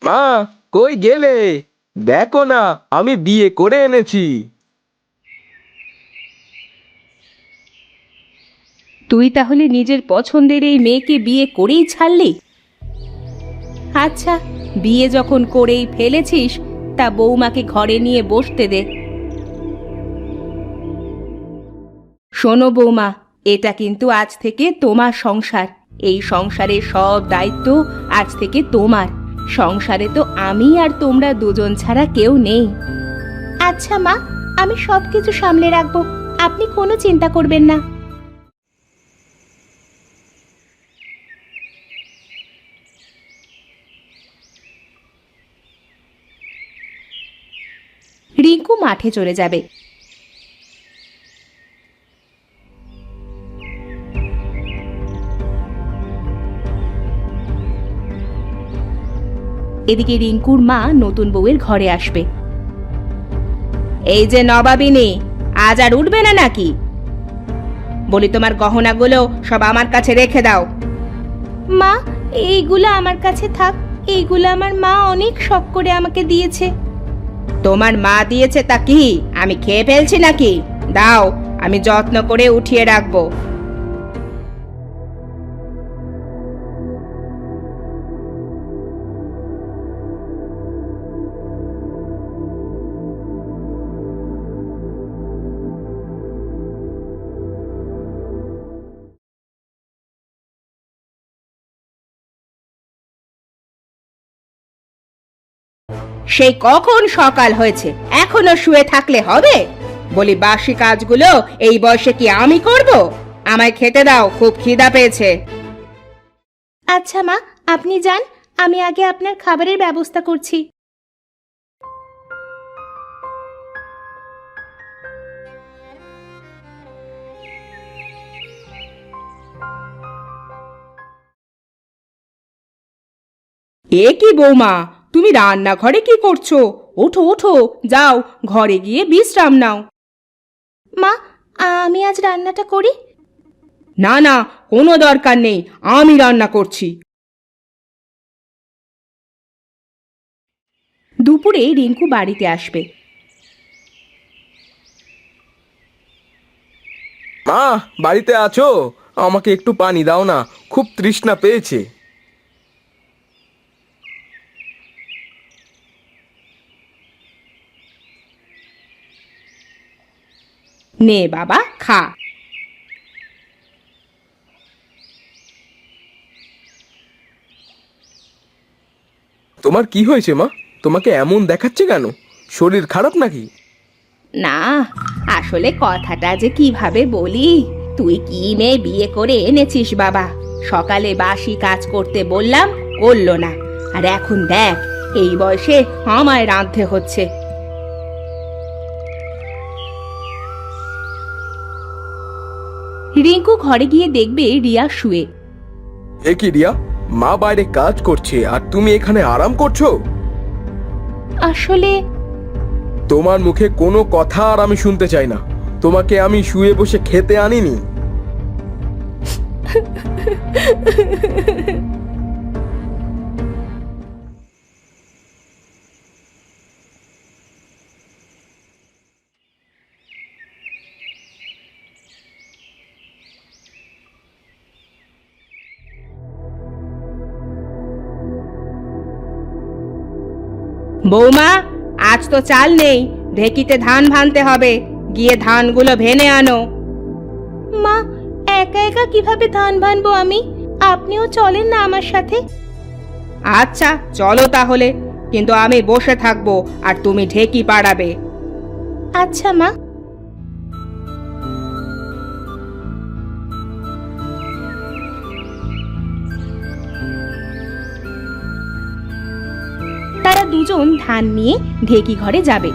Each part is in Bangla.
মা, কই গেলে? দেখো না, আমি বিয়ে করে এনেছি। তুই তাহলে নিজের পছন্দের এই মেয়েকে বিয়ে করেই ছাড়লি? আচ্ছা, বিয়ে যখন করেই ফেলেছিস, তা বৌমাকে ঘরে নিয়ে বসতে দে। শোনো বৌমা, এটা কিন্তু আজ থেকে তোমার সংসার। এই সংসারের সব দায়িত্ব আজ থেকে তোমার। সংসারে তো আমি আর তোমরা দুজন ছাড়া কেউ নেই। আচ্ছা মা, আমি সবকিছু সামলে রাখবো, আপনি কোনো চিন্তা করবেন না। রিঙ্কু মাঠে চলে যাবে। এদিকে রিঙ্কুর মা নতুন বউয়ের ঘরে আসবে। এই যে নবাবিনী, আজ আর উঠবে না নাকি? বলি তোমার গহনাগুলো সব আমার কাছে রেখে দাও। মা, এইগুলো আমার কাছে থাক। এইগুলো আমার মা অনেক শখ করে আমাকে দিয়েছে। তোমার মা দিয়েছে তা কি আমি খেয়ে ফেলছি নাকি? দাও, আমি যত্ন করে উঠিয়ে রাখবো। সেই কখন সকাল হয়েছে, এখনো শুয়ে থাকলে হবে? বলি বাসি কাজগুলো এই বয়সে কি আমি করব? আমায় খেতে দাও, খুব খিদা পেয়েছে। আচ্ছা মা, আপনি যান, আমি আগে আপনার খাবারের ব্যবস্থা করছি। এ কি বৌমা, তুমি রান্নাঘরে কি করছো? ওঠো ওঠো, যাও ঘরে গিয়ে বিশ্রাম নাও। মা, আমি আজ রান্নাটা করি। না না, কোনো দরকার নেই, আমি রান্না করছি। দুপুরে রিঙ্কু বাড়িতে আসবে। মা, বাড়িতে আছো? আমাকে একটু পানি দাও না, খুব তৃষ্ণা পেয়েছে। নে বাবা, খা। তোমার কি হয়েছে মা? তোমাকে এমন দেখাচ্ছে কেন? শরীর খারাপ নাকি? না, আসলে কথাটা যে কিভাবে বলি। তুই কি মেয়ে বিয়ে করে এনেছিস বাবা? সকালে বাসি কাজ করতে বললাম, করলো না। আর এখন দেখ, এই বয়সে আমায় রাঁধতে হচ্ছে। রিঙ্কু ঘরে গিয়ে দেখবে রিয়া শুয়ে। এ কি রিয়া, মা বাইরে কাজ করছে আর তুমি এখানে আরাম করছো? আসলে তোমার মুখে কোনো কথা আর আমি শুনতে চাই না। তোমাকে আমি শুয়ে বসে খেতে আনিনি। বৌমা, আজ তো চাল নেই, ঢেকিতে ধান ভানতে হবে। গিয়ে ধানগুলো ভেনে আনো। মা, একা একা কিভাবে ধান ভানবো আমি? আপনিও চলেন না আমার সাথে। আচ্ছা চলো তাহলে, কিন্তু আমি বসে থাকবো আর তুমি ঢেকি পাড়াবে। আচ্ছা মা। তারা দুজন ধান নিয়ে ঢেকি ঘরে যাবে।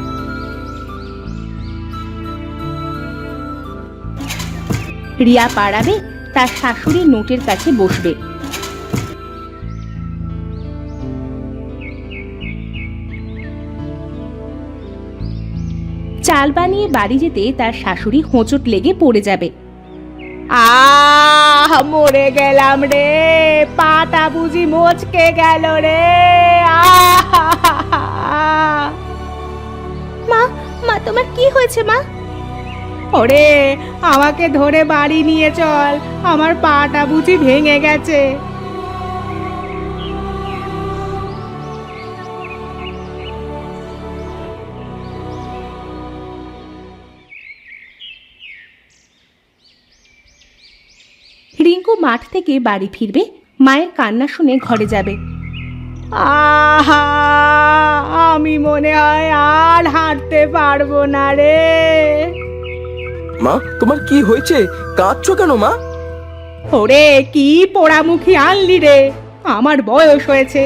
রিয়া পাড়াবে, তার শাশুড়ির নোটের কাছে বসবে। চাল বানিয়ে বাড়ি যেতে তার শাশুড়ি হোঁচট লেগে পড়ে যাবে। আ মরে গেলাম রে, পাটা বুঝি মচকে গেল রে। মা, মা তোমার কি হয়েছে মা? ওরে, আমাকে ধরে বাড়ি নিয়ে চল, আমার পাটা বুঝি ভেঙে গেছে। রিঙ্কু মাঠ থেকে বাড়ি ফিরবে, মায়ের কান্না শুনে ঘরে যাবে। আহা, আমি মনে হয় আর হাঁটতে পারবো না রে। মা, তোমার কি হয়েছে? কাঁদছো কেন মা? ওরে, কি পোড়ামুখী আনলি রে! আমার বয়স হয়েছে,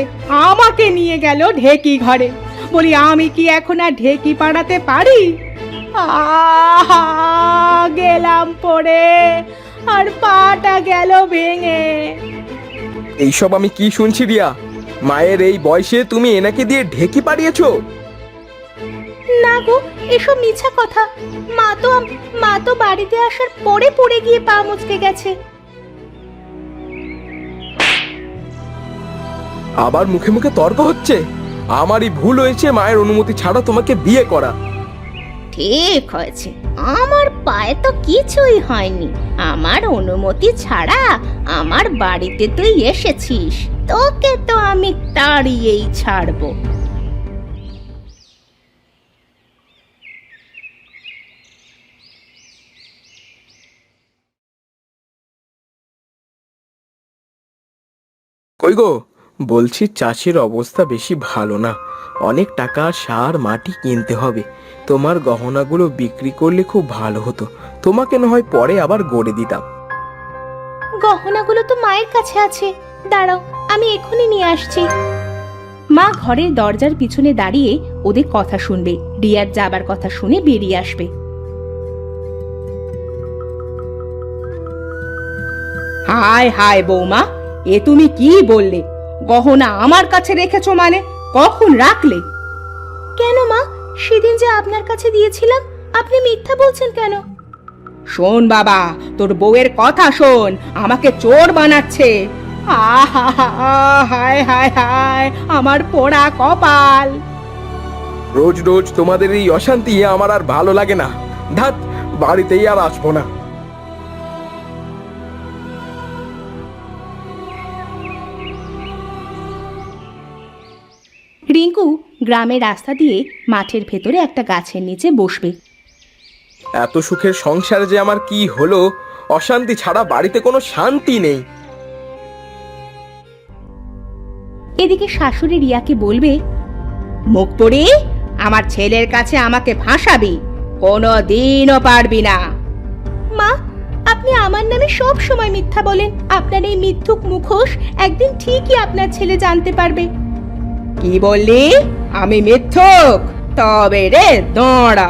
আমাকে নিয়ে গেল ঢেকি ঘরে। বলি, আমি কি এখন আর ঢেকি পাড়াতে পারি? আহা, গেলাম পড়ে, আর পাটা গেল ভেঙে। এইসব আমি কি শুনছি রিয়া? মায়ের এই বয়সে তুমি এনাকে দিয়ে ঢেকি পাড়িয়েছো? না গো, এসব মিছা কথা। মা তো বাড়িতে আসার পরে পড়ে গিয়ে পা মুচকে গেছে। আবার মুখে মুখে তর্ক হচ্ছে। আমারই ভুল হয়েছে মায়ের অনুমতি ছাড়া তোমাকে বিয়ে করা। ঠিক হয়েছে, আমার পায়ে তো কিছুই হয়নি। আমার অনুমতি ছাড়া আমার বাড়িতে তুই এসেছিস, তোকে তো আমি তাড়িয়েই ছাড়বো। কই গো, বলছি চাষির অবস্থা বেশি ভালো না। অনেক টাকা সার মাটি কিনতে হবে। তোমার গহনাগুলো বিক্রি করলে খুব ভালো হতো। তোমাকে না হয় পরে আবার গড়ে দিতাম। গহনাগুলো তো মায়ের কাছে আছে, দাঁড়াও, আমি এখনই নিয়ে আসছি। মা ঘরের দরজার পিছনে দাঁড়িয়ে ওদের কথা শুনবে, রিয়ার যাবার কথা শুনে বেরিয়ে আসবে। হায় হায় বৌমা, এ তুমি কি বললে? গহনা আমার কাছে রেখেছো মানে? কখন রাখলে? কেন মা, সেদিন যে আপনার কাছে দিয়েছিলাম, আপনি মিথ্যা বলছেন কেন? শোন বাবা, তোর বউয়ের কথা শোন, আমাকে চোর বানাচ্ছে। আহা, হায় হায় হায়, আমার পোড়া কপাল। রোজ রোজ তোমাদের এই অশান্তি আমার আর ভালো লাগে না। ধাত, বাড়িতেই আর আসবো না। রিঙ্কু গ্রামের রাস্তা দিয়ে মাঠের ভেতরে একটা গাছের নিচে বসবে। এত সুখের সংসারে যে আমার কি হলো! অশান্তি ছাড়া বাড়িতে কোনো শান্তি নেই। এদিকে শাশুড়ি রিয়াকে বলবে, মুখ পড়ি, আমার ছেলের কাছে আমাকে ফাঁসাবি, কোনো দিনও পারবি না। মা, আপনি আমার নামে সব সময় মিথ্যা বলেন। আপনার এই মিথ্যুক মুখোশ একদিন ঠিকই আপনার ছেলে জানতে পারবে। কি বললি? আমি মিথ্যুক? তবে রে দাঁড়া।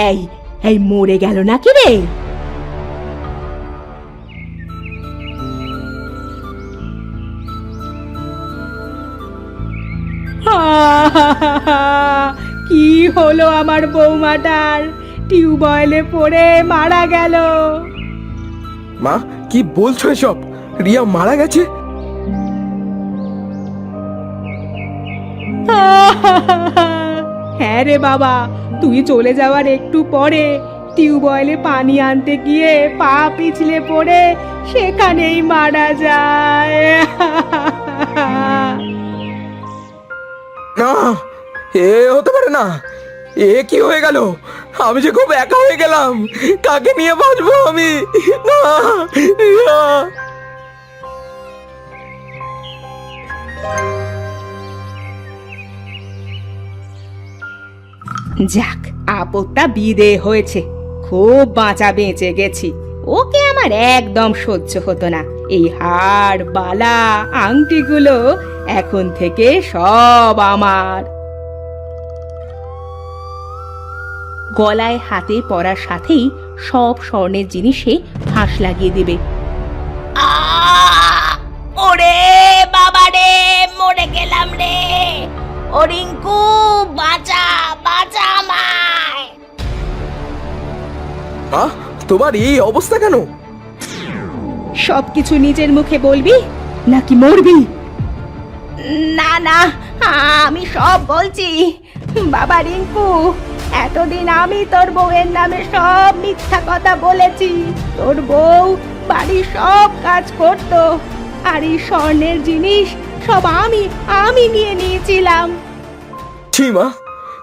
এই এই মরে গেল নাকি রে? কি হলো আমার বৌমাটার? টিউবওয়েলে পড়ে মারা গেল। মা, কি বলছো এসব? রিয়া মারা গেছে? হ্যাঁ রে বাবা, তুই চলে যাওয়ার একটু পরে টিউবওয়েলে পানি আনতে গিয়ে পা পিছলে পড়ে সেখানেই মারা যায়। না, এ হতে পারে না। এ কি হয়ে গেল? আমি যে খুব একা হয়ে গেলাম। কাকে নিয়ে বাঁচবো আমি? না, রিয়া। যাক, আপদটা বিদেয় হয়েছে, খুব বাঁচা বেঁচে গেছি। ওকে আমার একদম সহ্য হতো না। এই হার, বালা, আংটিগুলো এখন থেকে সব আমার। গলায় হাতে পরার সাথেই সব স্বর্ণের জিনিসে ফাঁস লাগিয়ে দেবে। ওরে বাবা রে, মরে গেলাম রে। ও রিঙ্কু, বাঁচা বাঁচা আমায়। মা, তোমার এই অবস্থা কেন? সবকিছু নিজের মুখে বলবি নাকি মরবি? না না, আমি সব বলছি। বাবা রিঙ্কু, এতদিন আমি তোর বউয়ের নামে সব মিথ্যা কথা বলেছি। তোর বউ বাড়ির সব কাজ করতো, আর এই স্বর্ণের জিনিস সব আমি নিয়ে নিয়েছিলাম। ছি মা,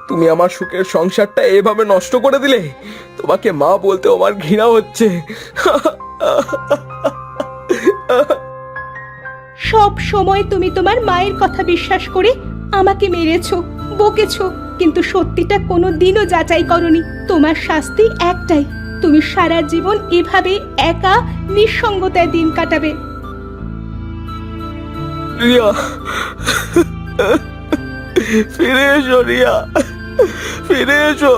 তুমি আমার সুখের সংসারটা এভাবে নষ্ট করে দিলে। তোমাকে মা বলতে আমার ঘৃণা হচ্ছে। সব সময় তুমি তোমার মায়ের কথা বিশ্বাস করে আমাকে মেরেছো, বকেছো, কিন্তু সত্যিটা কোনো দিনও যাচাই করনি। তোমার শাস্তি একটাই, তুমি সারা জীবন এভাবে একা নিঃসঙ্গতায় দিন কাটাবে। রিয়া, ফিরে এসো রিয়া, ফিরে এসো।